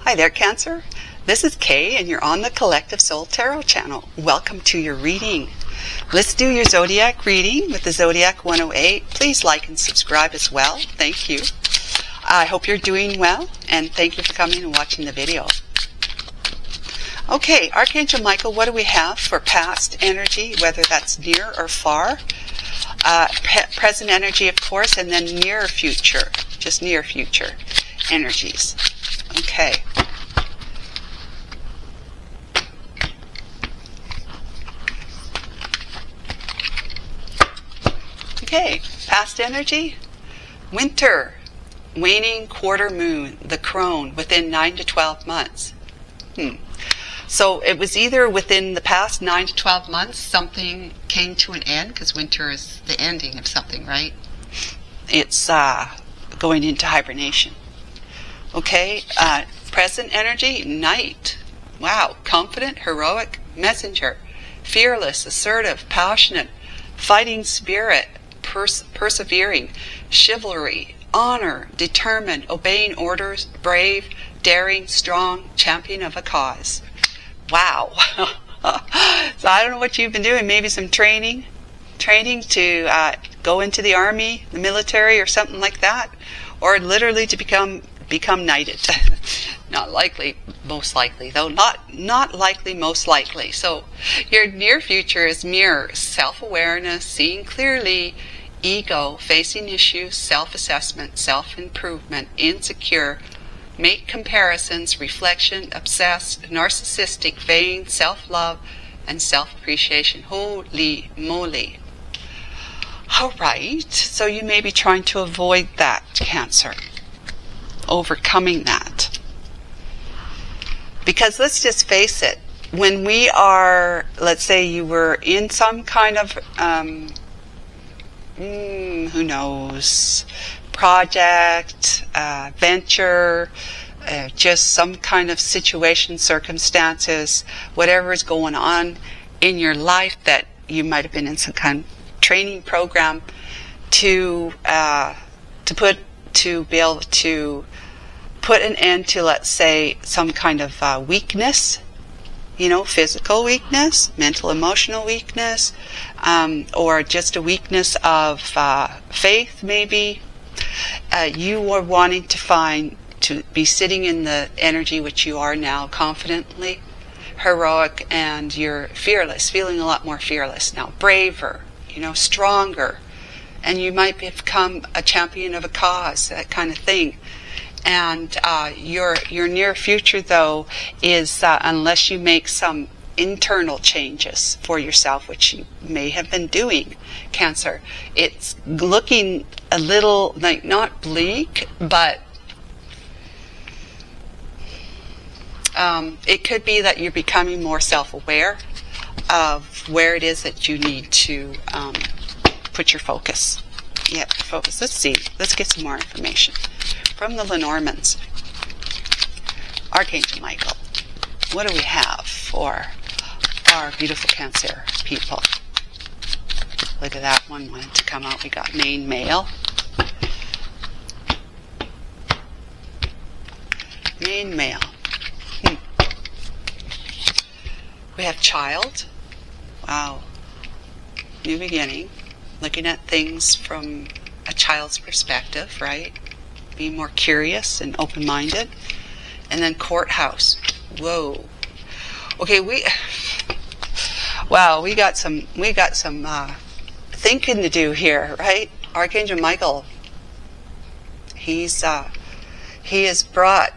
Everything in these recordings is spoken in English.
Hi there, Cancer. This is Kay, and you're on the Collective Soul Tarot channel. Welcome to your reading. Let's do your zodiac reading with the Zodiac 108. Please like and subscribe as well. Thank you. I hope you're doing well, and thank you for coming and watching the video. Okay, Archangel Michael, what do we have for past energy, whether that's near or far? Present energy, of course, and then near future, just near future energies. Okay. Okay, past energy, winter, waning quarter moon, the crone, within 9 to 12 months. So it was either within the past 9 to 12 months something came to an end, because winter is the ending of something, right? It's going into hibernation. Okay, present energy, night. Wow, confident, heroic, messenger, fearless, assertive, passionate, fighting spirit, persevering, chivalry, honor, determined, obeying orders, brave, daring, strong, champion of a cause. Wow. So I don't know what you've been doing. Maybe some training to go into the army, the military, or something like that, or literally to become knighted. Not likely, most likely, though. Not likely, most likely. So your near future is mirror, self-awareness, seeing clearly, ego, facing issues, self-assessment, self-improvement, insecure, make comparisons, reflection, obsessed, narcissistic, vain, self-love, and self-appreciation. Holy moly. All right, so you may be trying to avoid that, Cancer. Overcoming that. Because let's just face it, when we are, let's say you were in some kind of, who knows, project, venture, just some kind of situation, circumstances, whatever is going on in your life, that you might have been in some kind of training program to be able to put an end to, let's say, some kind of weakness, physical weakness, mental, emotional weakness, or just a weakness of faith, maybe. You were wanting to be sitting in the energy which you are now, confidently, heroic, and you're fearless, feeling a lot more fearless now, braver, stronger, and you might become a champion of a cause, that kind of thing. And your near future, though, is unless you make some internal changes for yourself, which you may have been doing, Cancer, it's looking a little like not bleak, but it could be that you're becoming more self-aware of where it is that you need to put your focus. Yeah, focus. Let's see. Let's get some more information from the Lenormands. Archangel Michael, what do we have for our beautiful Cancer people? Look at that one wanted to come out. We got main male. Main male. We have child. Wow. New beginning. Looking at things from a child's perspective, right? Being more curious and open-minded. And then courthouse. Whoa. Okay, we got some thinking to do here, right? Archangel Michael, he has brought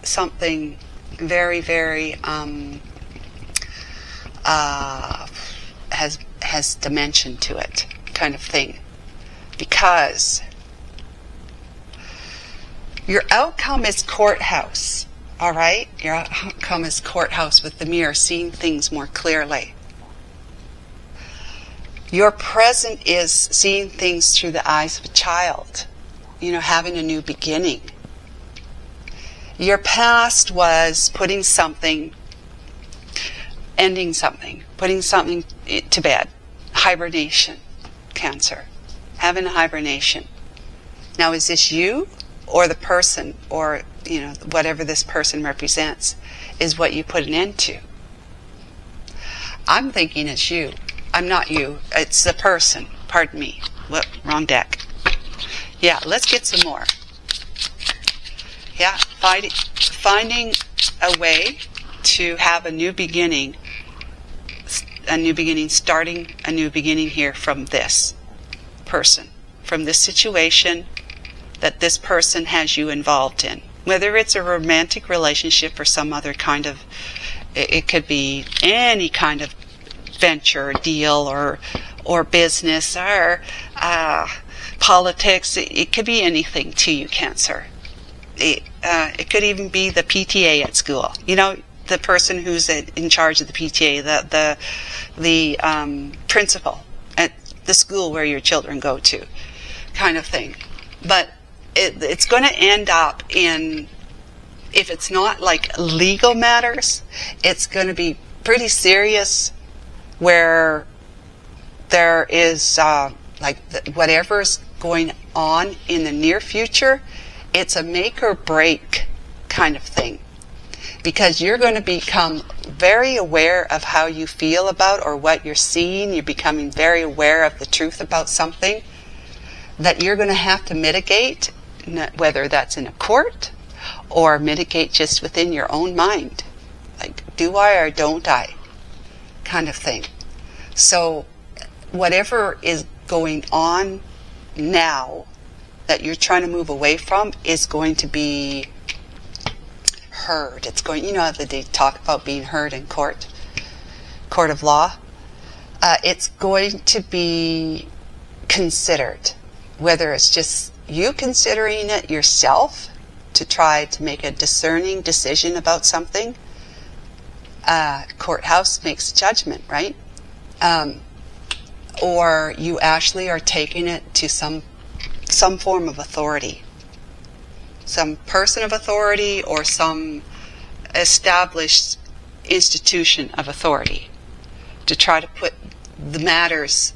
something very, very has dimension to it, kind of thing, because your outcome is courthouse. All right, your outcome is courthouse with the mirror, seeing things more clearly. Your present is seeing things through the eyes of a child, having a new beginning. Your past was putting something, ending something, putting something to bed. Hibernation, Cancer. Having a hibernation. Now, is this you or the person or whatever this person represents is what you put an end to. I'm thinking it's you. I'm not you. It's the person. Pardon me. Whoop, wrong deck. Yeah, let's get some more. Yeah, finding a way to have a new beginning, starting a new beginning here from this person, from this situation that this person has you involved in. Whether it's a romantic relationship or some other kind of, it could be any kind of venture or deal or business or politics. It could be anything to you, Cancer. It could even be the PTA at school. The person who's in charge of the PTA, the principal at the school where your children go to, kind of thing. But it's going to end up in, if it's not like legal matters, it's going to be pretty serious, where there is whatever's going on in the near future, it's a make or break kind of thing. Because you're going to become very aware of how you feel about or what you're seeing. You're becoming very aware of the truth about something that you're going to have to mitigate, whether that's in a court or mitigate just within your own mind. Like, do I or don't I? Kind of thing. So whatever is going on now that you're trying to move away from is going to be heard. It's going, how they talk about being heard in court of law. It's going to be considered, whether it's just you considering it yourself to try to make a discerning decision about something. Courthouse makes a judgment, right? Or you actually are taking it to some form of authority. Some person of authority or some established institution of authority to try to put the matters,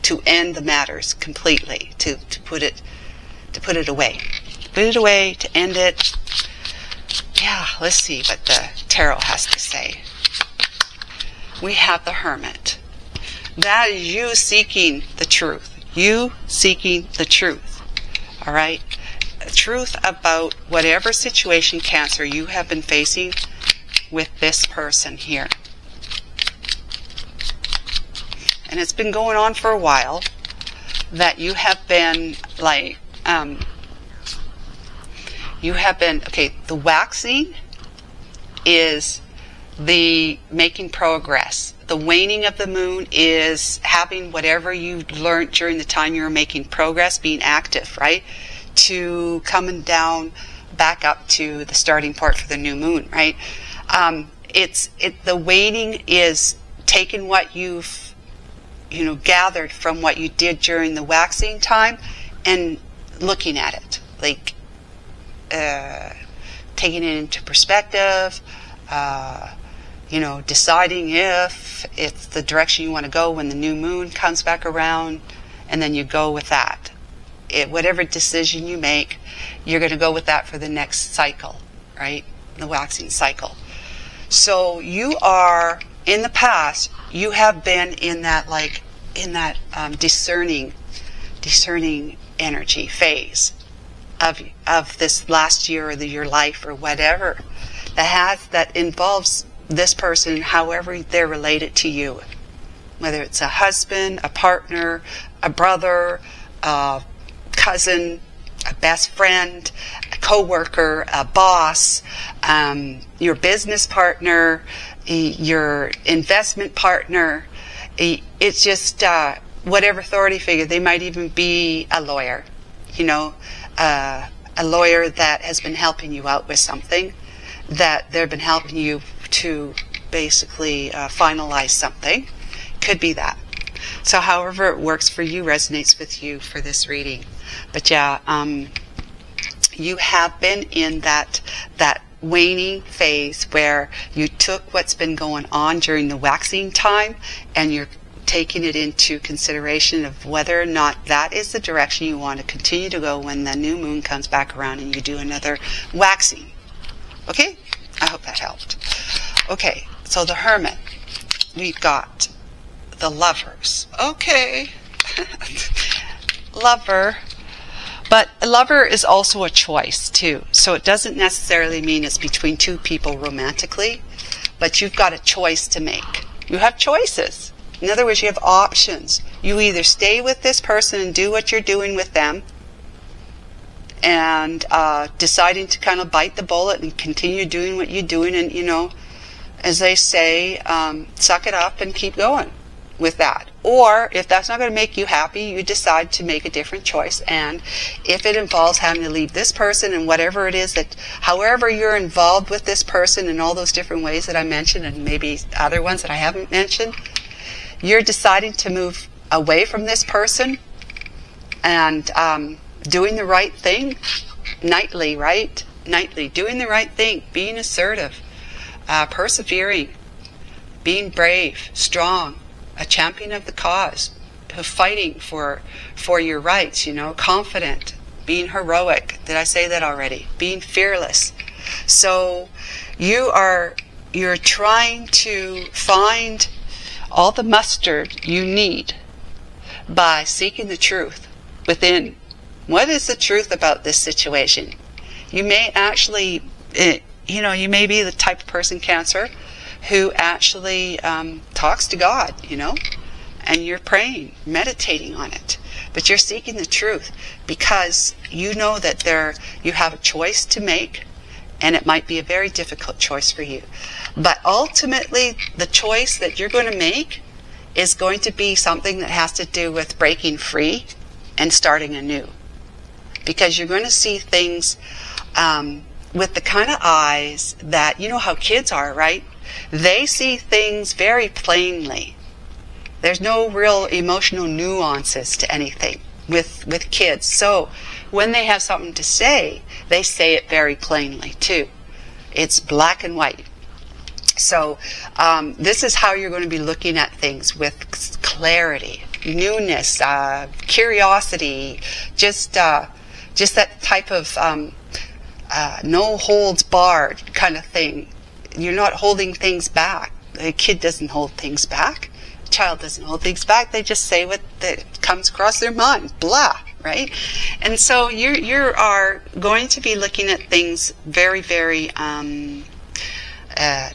to end the matters completely, to put it away. Put it away, to end it. Yeah, let's see what the tarot has to say. We have the Hermit. That is you seeking the truth. You seeking the truth. All right? Truth about whatever situation, Cancer, you have been facing with this person here. And it's been going on for a while, that you have been the waxing is the making progress. The waning of the moon is having whatever you learned during the time you were making progress, being active, right? To coming down back up to the starting part for the new moon, right? The waning is taking what you've gathered from what you did during the waxing time and looking at it, like taking it into perspective, deciding if it's the direction you want to go when the new moon comes back around, and then you go with that. Whatever decision you make, you're going to go with that for the next cycle, right? The waxing cycle. So you are, in the past, you have been in that discerning energy phase of this last year or your life or whatever that involves this person, however they're related to you, whether it's a husband, a partner, a brother, a cousin, a best friend, a co-worker, a boss, your business partner, your investment partner. It's just whatever authority figure. They might even be a lawyer, a lawyer that has been helping you out with something, that they've been helping you to basically finalize something. Could be that. So however it works for you, resonates with you for this reading. But yeah, you have been in that waning phase where you took what's been going on during the waxing time and you're taking it into consideration of whether or not that is the direction you want to continue to go when the new moon comes back around and you do another waxing. Okay? I hope that helped. Okay, so the Hermit. We've got the Lovers. Okay. Lover. But a lover is also a choice, too. So it doesn't necessarily mean it's between two people romantically, but you've got a choice to make. You have choices. In other words, you have options. You either stay with this person and do what you're doing with them, and deciding to kind of bite the bullet and continue doing what you're doing, and, you know, as they say, suck it up and keep going with that. Or if that's not going to make you happy, you decide to make a different choice. And if it involves having to leave this person and whatever it is that, however you're involved with this person in all those different ways that I mentioned, and maybe other ones that I haven't mentioned, you're deciding to move away from this person and doing the right thing nightly, right? Nightly, doing the right thing, being assertive, persevering, being brave, strong, a champion of the cause, fighting for your rights, you know, confident, being heroic. Did I say that already? Being fearless. So you're trying to find all the mustard you need by seeking the truth within. What is the truth about this situation? You may actually, you may be the type of person, Cancer, who actually talks to God, you know, and you're praying, meditating on it. But you're seeking the truth because you know that you have a choice to make, and it might be a very difficult choice for you. But ultimately, the choice that you're going to make is going to be something that has to do with breaking free and starting anew. Because you're going to see things with the kind of eyes that, you know how kids are, right? They see things very plainly. There's no real emotional nuances to anything with kids. So when they have something to say, they say it very plainly too. It's black and white. So this is how you're going to be looking at things, with clarity, newness, curiosity, just that type of no holds barred kind of thing. You're not holding things back. A kid doesn't hold things back. A child doesn't hold things back. They just say what comes across their mind. Blah, right? And so you are going to be looking at things very, very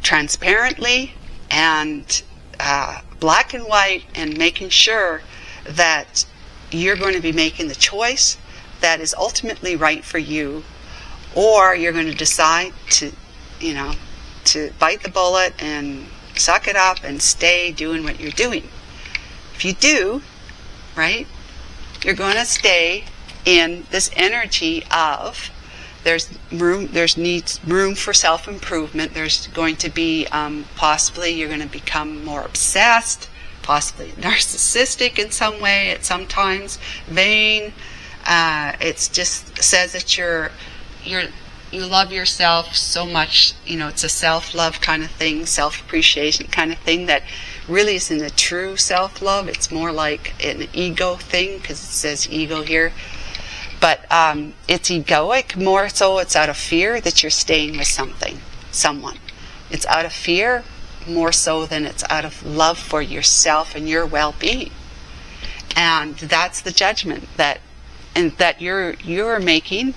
transparently and black and white, and making sure that you're going to be making the choice that is ultimately right for you, or you're going to decide to bite the bullet and suck it up and stay doing what you're doing. If you do, right, you're going to stay in this energy of there's room for self-improvement. There's going to be possibly you're going to become more obsessed, possibly narcissistic in some way at some times, vain. It's just says that you love yourself so much, it's a self-love kind of thing, self-appreciation kind of thing that really isn't a true self-love. It's more like an ego thing, because it says ego here. But it's egoic, more so it's out of fear that you're staying with someone. It's out of fear more so than it's out of love for yourself and your well-being. And that's the judgment that you're making.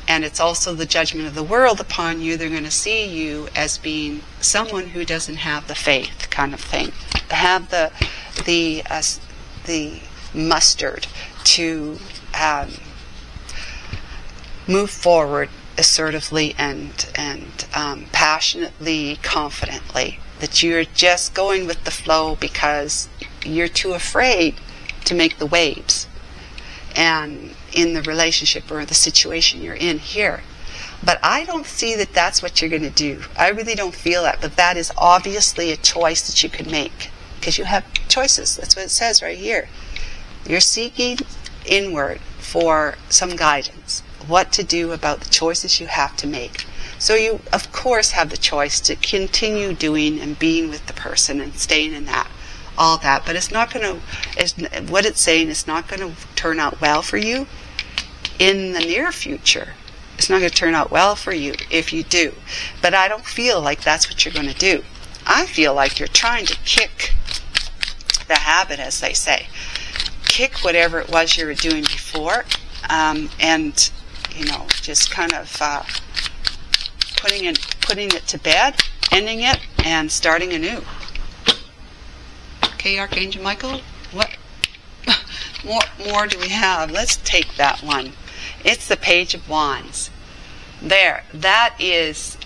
And it's also the judgment of the world upon you. They're going to see you as being someone who doesn't have the faith kind of thing. Have the mustard to move forward assertively and passionately, confidently. That you're just going with the flow because you're too afraid to make the waves. And in the relationship or the situation you're in here. But I don't see that that's what you're going to do. I really don't feel that. But that is obviously a choice that you can make. Because you have choices. That's what it says right here. You're seeking inward for some guidance. What to do about the choices you have to make. So you, of course, have the choice to continue doing and being with the person and staying in that. all that. But it's not going to, what it's saying, it's not going to turn out well for you in the near future. It's not going to turn out well for you if you do. But I don't feel like that's what you're going to do. I feel like you're trying to kick the habit, as they say. Kick whatever it was you were doing before, and, you know, just kind of putting it to bed, ending it, and starting anew. Okay, Archangel Michael, what more do we have? Let's take that one. It's the Page of Wands. There, that is,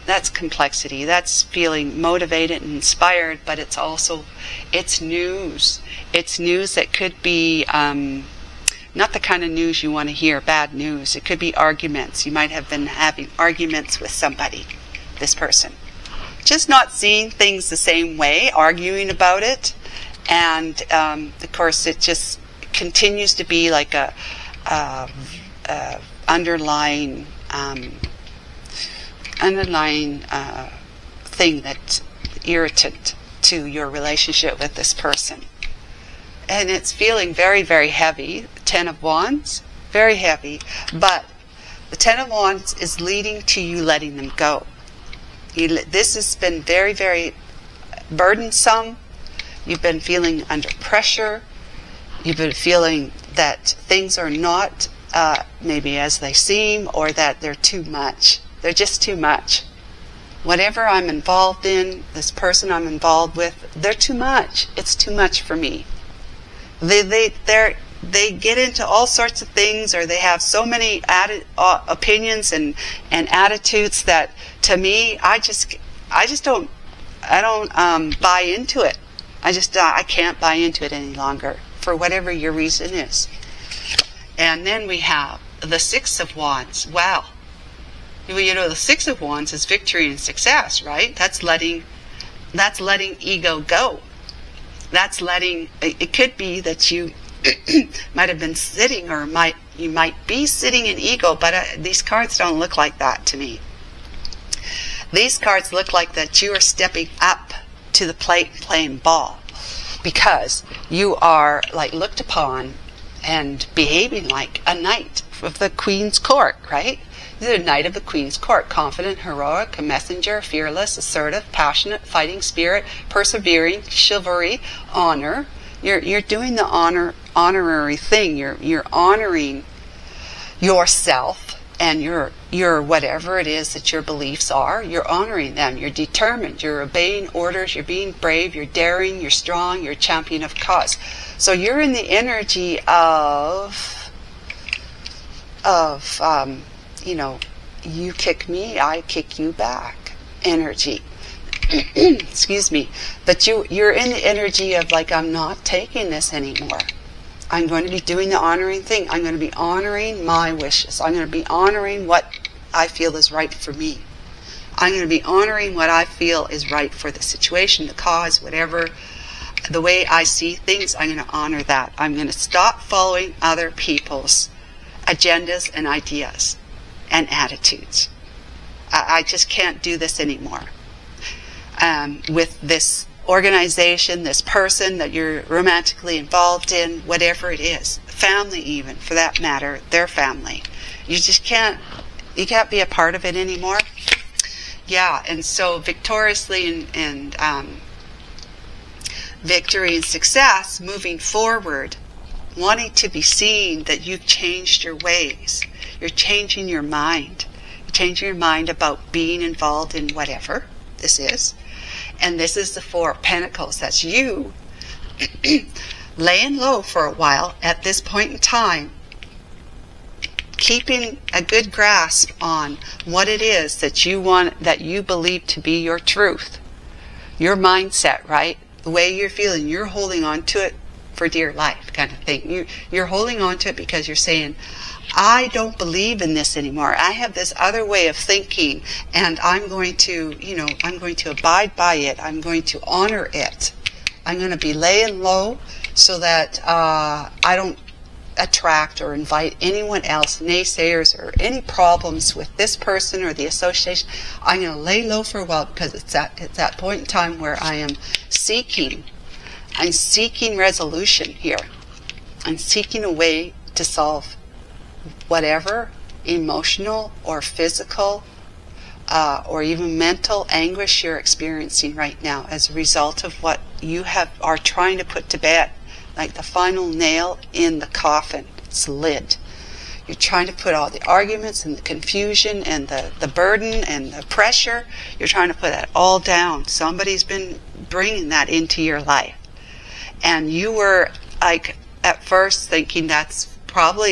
that's complexity. That's feeling motivated and inspired, but it's also, it's news. It's news that could be not the kind of news you want to hear, bad news. It could be arguments. You might have been having arguments with somebody, this person. Just not seeing things the same way, arguing about it. And, of course, it just continues to be like a underlying thing that's irritant to your relationship with this person. And it's feeling very, very heavy. Ten of Wands, very heavy. But the Ten of Wands is leading to you letting them go. This has been very, very burdensome. You've been feeling under pressure. You've been feeling that things are not maybe as they seem, or that they're too much. They're just too much. Whatever I'm involved in, this person I'm involved with, they're too much. It's too much for me. They get into all sorts of things, or they have so many opinions and attitudes that, to me, I don't buy into it. I can't buy into it any longer, for whatever your reason is. And then we have the Six of Wands. Wow. You know, the Six of Wands is victory and success, right? That's letting ego go. That's letting, it could be that you might have been sitting, or you might be sitting in ego, but these cards don't look like that to me. These cards look like that you are stepping up to the plate and playing ball, because you are like looked upon and behaving like a knight of the Queen's Court, right? You're the knight of the Queen's Court, confident, heroic, a messenger, fearless, assertive, passionate, fighting spirit, persevering, chivalry, honor. You're doing the honorary thing. You're honoring yourself and your whatever it is that your beliefs are. You're honoring them. You're determined. You're obeying orders. You're being brave. You're daring. You're strong. You're a champion of cause. So you're in the energy of you know, you kick me, I kick you back energy. Excuse me. But you're in the energy of like, I'm not taking this anymore. I'm going to be doing the honoring thing. I'm going to be honoring my wishes. I'm going to be honoring what I feel is right for me. I'm going to be honoring what I feel is right for the situation, the cause, whatever. The way I see things, I'm going to honor that. I'm going to stop following other people's agendas and ideas and attitudes. I just can't do this anymore. With this organization, this person that you're romantically involved in, whatever it is, family even, for that matter, their family. You can't be a part of it anymore. Yeah, and so victoriously and victory and success, moving forward, wanting to be seen that you've changed your ways. You're changing your mind. You're changing your mind about being involved in whatever this is. And this is the Four of Pentacles. That's you laying low for a while at this point in time, keeping a good grasp on what it is that you want, that you believe to be your truth, your mindset, right? The way you're feeling, you're holding on to it for dear life, kind of thing. You're holding on to it because you're saying, I don't believe in this anymore. I have this other way of thinking, and I'm going to, I'm going to abide by it. I'm going to honor it. I'm going to be laying low so that I don't attract or invite anyone else, naysayers, or any problems with this person or the association. I'm going to lay low for a while because it's at that point in time where I am seeking I'm seeking resolution here. I'm seeking a way to solve whatever emotional or physical or even mental anguish you're experiencing right now as a result of what you are trying to put to bed, like the final nail in the coffin. It's the lid. You're trying to put all the arguments and the confusion and the burden and the pressure, you're trying to put that all down. Somebody's been bringing that into your life. And you were, like, at first thinking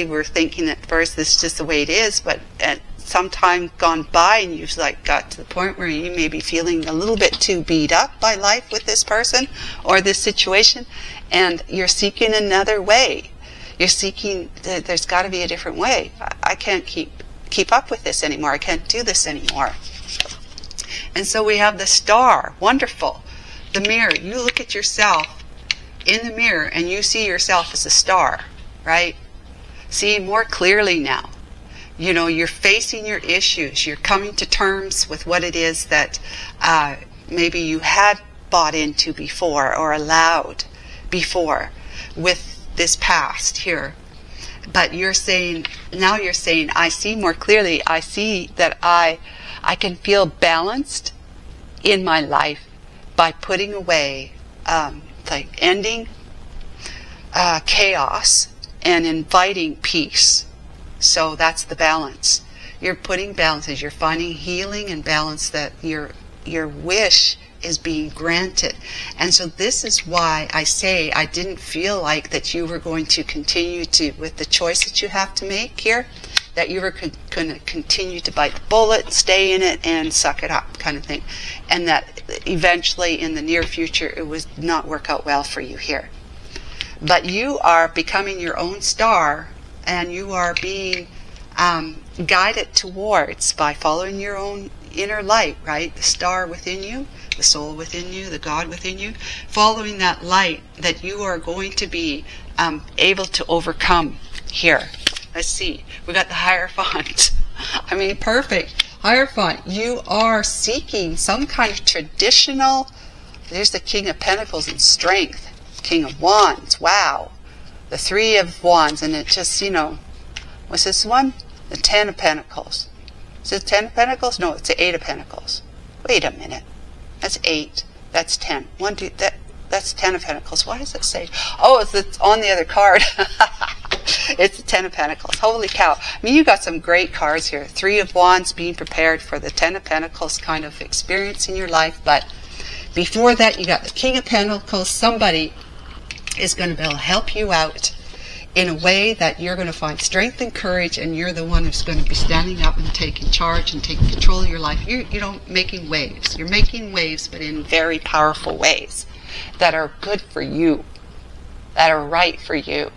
we're thinking at first this is just the way it is, but at some time gone by and you've like got to the point where you may be feeling a little bit too beat up by life with this person or this situation, and you're seeking another way. You're seeking that there's got to be a different way. I can't keep up with this anymore. I can't do this anymore. And so we have the star. Wonderful. The mirror. You look at yourself in the mirror and you see yourself as a star, right? See more clearly now. You know, you're facing your issues. You're coming to terms with what it is that maybe you had bought into before or allowed before with this past here. But you're saying, I see more clearly. I see that I can feel balanced in my life by putting away, like ending chaos and inviting peace. So that's the balance. You're putting balances. You're finding healing and balance, that your wish is being granted. And so this is why I say I didn't feel like that you were going to continue to, with the choice that you have to make here, that you were going to continue to bite the bullet, stay in it, and suck it up kind of thing. And that eventually in the near future it would not work out well for you here. But you are becoming your own star, and you are being guided towards by following your own inner light, right? The star within you, the soul within you, the God within you, following that light, that you are going to be able to overcome here. Let's see. We got the Hierophant. I mean, perfect. Hierophant, you are seeking some kind of traditional, there's the King of Pentacles in strength, King of Wands, wow. The Three of Wands, and it just, you know, what's this one? The Ten of Pentacles. Is it 10 of Pentacles? No, it's the 8 of Pentacles. Wait a minute. That's 8. That's 10. That's 10 of Pentacles. Why does it say? Oh, it's on the other card. It's the 10 of Pentacles. Holy cow. I mean, you got some great cards here. 3 of Wands, being prepared for the 10 of Pentacles kind of experience in your life. But before that, you got the King of Pentacles. Somebody is going to be able to help you out in a way that you're going to find strength and courage, and you're the one who's going to be standing up and taking charge and taking control of your life. You know, making waves. You're making waves, but in very powerful ways that are good for you, that are right for you.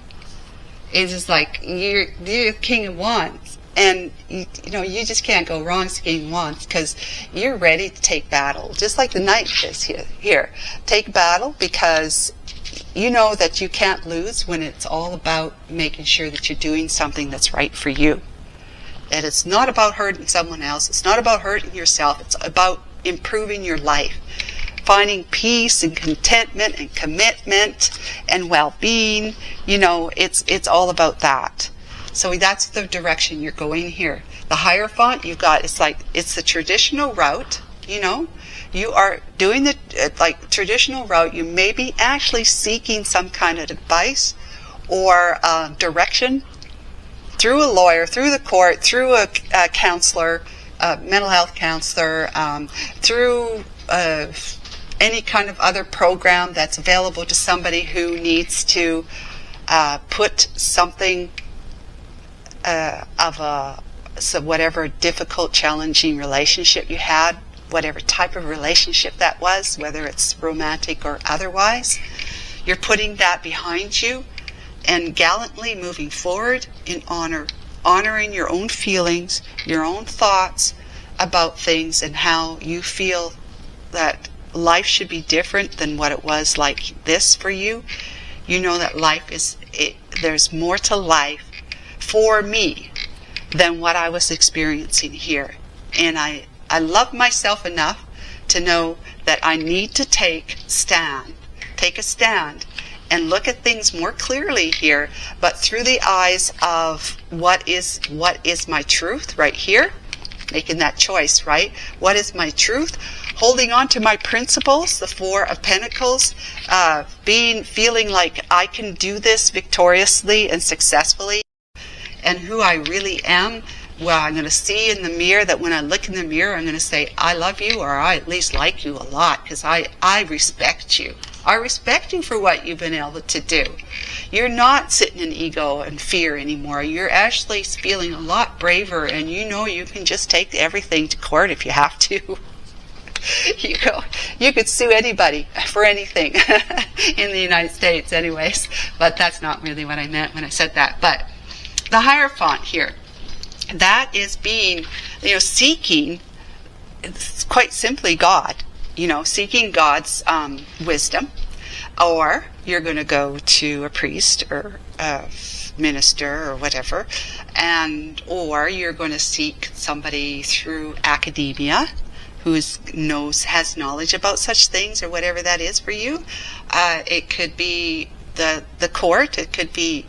It's just like you're the King of Wands, and you know, you just can't go wrong as King of Wands, because you're ready to take battle, just like the Knight is here. Take battle, because you know that you can't lose when it's all about making sure that you're doing something that's right for you. That it's not about hurting someone else. It's not about hurting yourself. It's about improving your life. Finding peace and contentment and commitment and well-being. You know, it's all about that. So that's the direction you're going here. The Hierophant, you've got, it's the traditional route, you know. You are doing the traditional route. You may be actually seeking some kind of advice or direction through a lawyer, through the court, through a counselor, mental health counselor, through any kind of other program that's available to somebody who needs to put something so whatever difficult, challenging relationship you had, whatever type of relationship that was, whether it's romantic or otherwise, you're putting that behind you and gallantly moving forward in honoring your own feelings, your own thoughts about things, and how you feel that life should be different than what it was like this for you. You know that there's more to life for me than what I was experiencing here. And I love myself enough to know that I need to take take a stand and look at things more clearly here, but through the eyes of what is my truth right here, making that choice, right? What is my truth? Holding on to my principles, the Four of Pentacles, feeling like I can do this victoriously and successfully, and who I really am. Well, I'm going to see in the mirror that when I look in the mirror, I'm going to say, I love you, or I at least like you a lot, because I respect you. I respect you for what you've been able to do. You're not sitting in ego and fear anymore. You're actually feeling a lot braver, and you know you can just take everything to court if you have to. You could sue anybody for anything in the United States anyways, but that's not really what I meant when I said that. But the Hierophant here, that is being, seeking, quite simply God, seeking God's wisdom. Or you're going to go to a priest or a minister or whatever, or you're going to seek somebody through academia who has knowledge about such things, or whatever that is for you. It could be the court, it could be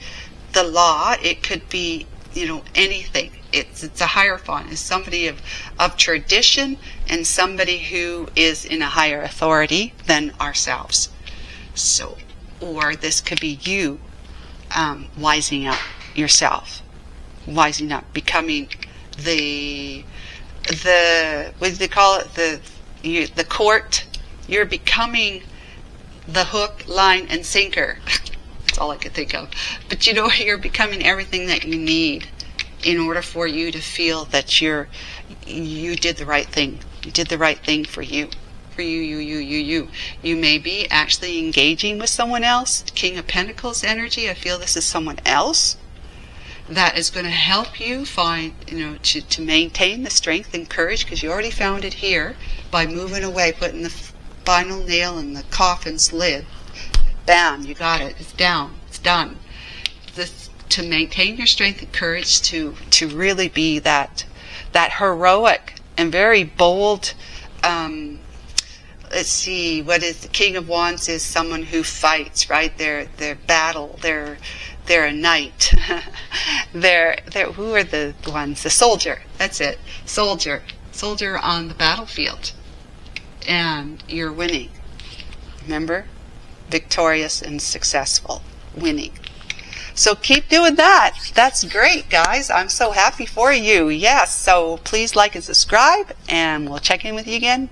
the law, it could be anything. It's a Hierophant. It's somebody of tradition, and somebody who is in a higher authority than ourselves. So, or this could be you wising up yourself, wising up, becoming the what do they call it? The court. You're becoming the hook, line, and sinker. That's all I could think of. But you're becoming everything that you need in order for you to feel that you did the right thing. You did the right thing for you. For you. You may be actually engaging with someone else. King of Pentacles energy. I feel this is someone else that is going to help you find, to maintain the strength and courage, because you already found it here by moving away, putting the final nail in the coffin's lid. Bam, you got it. It's down. It's done. To maintain your strength and courage, to really be that heroic and very bold. Let's see, what is the King of Wands? Is someone who fights, right? They're battle. They're a knight. they're who are the ones? The soldier. That's it. Soldier on the battlefield, and you're winning. Remember, victorious and successful, winning. So keep doing that. That's great, guys. I'm so happy for you. Yes. So please like and subscribe, and we'll check in with you again